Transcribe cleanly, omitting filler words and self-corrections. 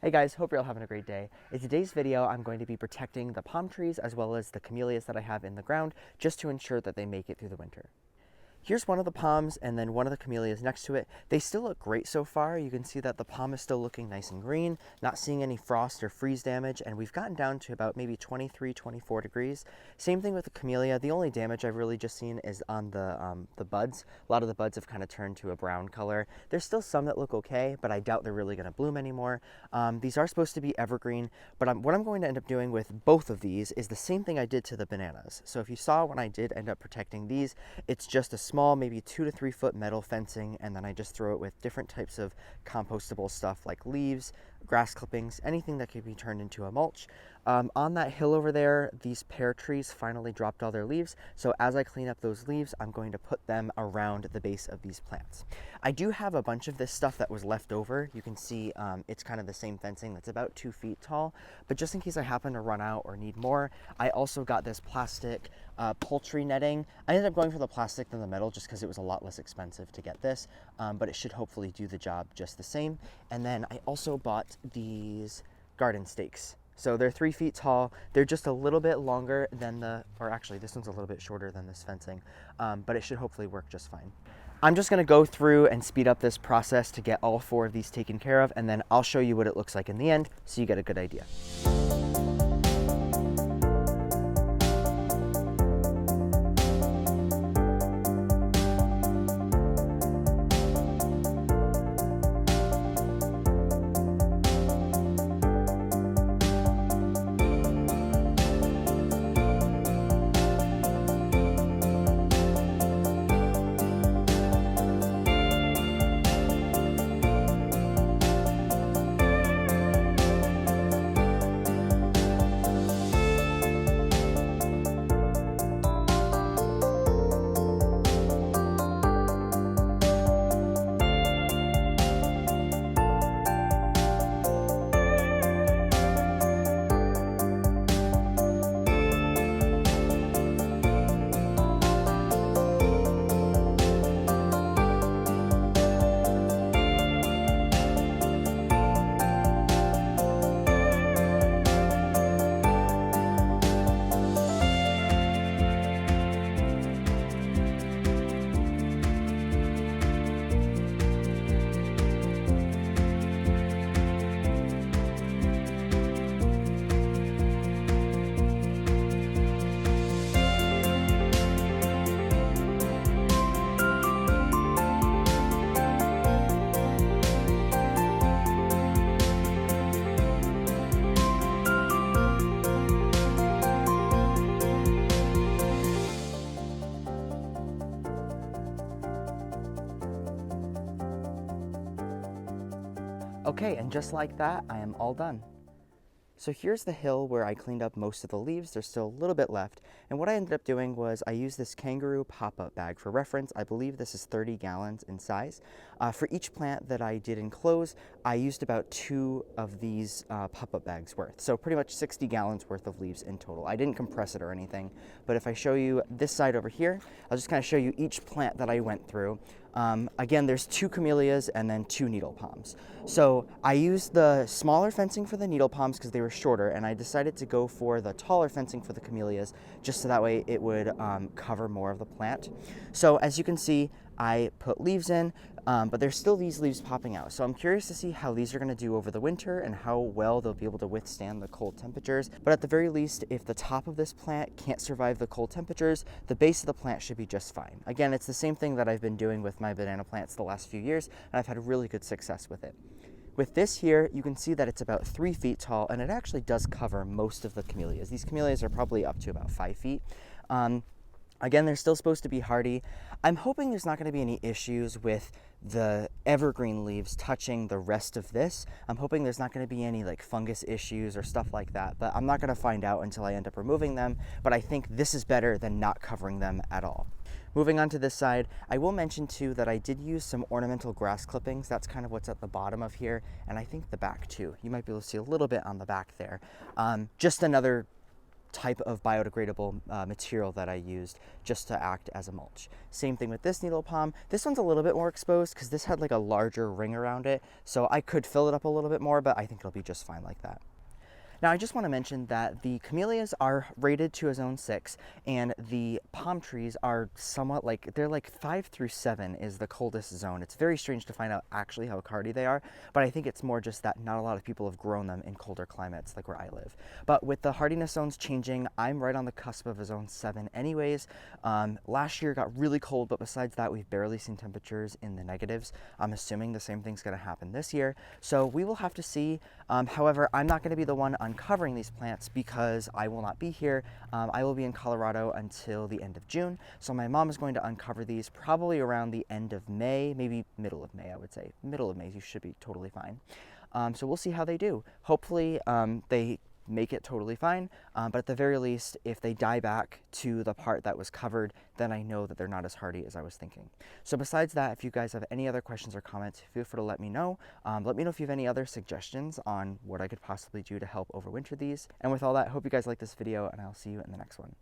Hey guys, hope you're all having a great day. In today's video, I'm going to be protecting the palm trees as well as the camellias that I have in the ground just to ensure that they make it through the winter. Here's one of the palms and then one of the camellias next to it. They still look great so far. You can see that the palm is still looking nice and green, not seeing any frost or freeze damage, and we've gotten down to about maybe 23, 24 degrees. Same thing with the camellia. The only damage I've really just seen is on the buds. A lot of the buds have kind of turned to a brown color. There's still some that look okay, but I doubt they're really going to bloom anymore. These are supposed to be evergreen, but what I'm going to end up doing with both of these is the same thing I did to the bananas. So if you saw when I did end up protecting these, it's just a small, maybe 2 to 3 foot metal fencing, and then I just throw it with different types of compostable stuff like leaves, grass clippings, anything that could be turned into a mulch. On that hill over there, these pear trees finally dropped all their leaves, so as I clean up those leaves, I'm going to put them around the base of these plants. I do have a bunch of this stuff that was left over. You can see it's kind of the same fencing that's about 2 feet tall, but just in case I happen to run out or need more, I also got this plastic poultry netting. I ended up going for the plastic than the metal just because it was a lot less expensive to get this, but it should hopefully do the job just the same. And then I also bought these garden stakes. So they're 3 feet tall. They're just a little bit longer than or actually this one's a little bit shorter than this fencing, but it should hopefully work just fine. I'm just gonna go through and speed up this process to get all 4 of these taken care of, and then I'll show you what it looks like in the end so you get a good idea. Okay, and just like that, I am all done. So here's the hill where I cleaned up most of the leaves. There's still a little bit left. And what I ended up doing was I used this kangaroo pop-up bag. For reference, I believe this is 30 gallons in size. For each plant that I did enclose, I used about 2 of these pop-up bags worth. So pretty much 60 gallons worth of leaves in total. I didn't compress it or anything, but if I show you this side over here, I'll just kind of show you each plant that I went through. Again, there's 2 camellias and then 2 needle palms. So I used the smaller fencing for the needle palms because they were shorter, and I decided to go for the taller fencing for the camellias just so that way it would cover more of the plant. So as you can see, I put leaves in, but there's still these leaves popping out. So I'm curious to see how these are going to do over the winter and how well they'll be able to withstand the cold temperatures. But at the very least, if the top of this plant can't survive the cold temperatures, the base of the plant should be just fine. Again, it's the same thing that I've been doing with my banana plants the last few years, and I've had really good success with it. With this here, you can see that it's about 3 feet tall, and it actually does cover most of the camellias. These camellias are probably up to about 5 feet. Again, they're still supposed to be hardy. I'm hoping there's not going to be any issues with the evergreen leaves touching the rest of this. I'm hoping there's not going to be any like fungus issues or stuff like that, but I'm not going to find out until I end up removing them. But I think this is better than not covering them at all. Moving on to this side, I will mention too that I did use some ornamental grass clippings. That's kind of what's at the bottom of here, and I think the back too. You might be able to see a little bit on the back there. Just another type of biodegradable material that I used just to act as a mulch. Same thing with this needle palm. This one's a little bit more exposed because this had like a larger ring around it, so I could fill it up a little bit more, but I think it'll be just fine like that. Now, I just want to mention that the camellias are rated to a zone 6, and the palm trees are somewhat like, they're like 5 through 7 is the coldest zone. It's very strange to find out actually how hardy they are, but I think it's more just that not a lot of people have grown them in colder climates like where I live. But with the hardiness zones changing, I'm right on the cusp of a zone 7 anyways. Last year got really cold, but besides that, we've barely seen temperatures in the negatives. I'm assuming the same thing's going to happen this year, so we will have to see. However, I'm not going to be the one uncovering these plants because I will not be here. I will be in Colorado until the end of June, so my mom is going to uncover these probably around the end of May, maybe middle of May. I would say middle of May, you should be totally fine. So we'll see how they do. Hopefully they make it totally fine, but at the very least, if they die back to the part that was covered, then I know that they're not as hardy as I was thinking. So besides that, if you guys have any other questions or comments, feel free to let me know. Let me know if you have any other suggestions on what I could possibly do to help overwinter these. And with all that, I hope you guys like this video, and I'll see you in the next one.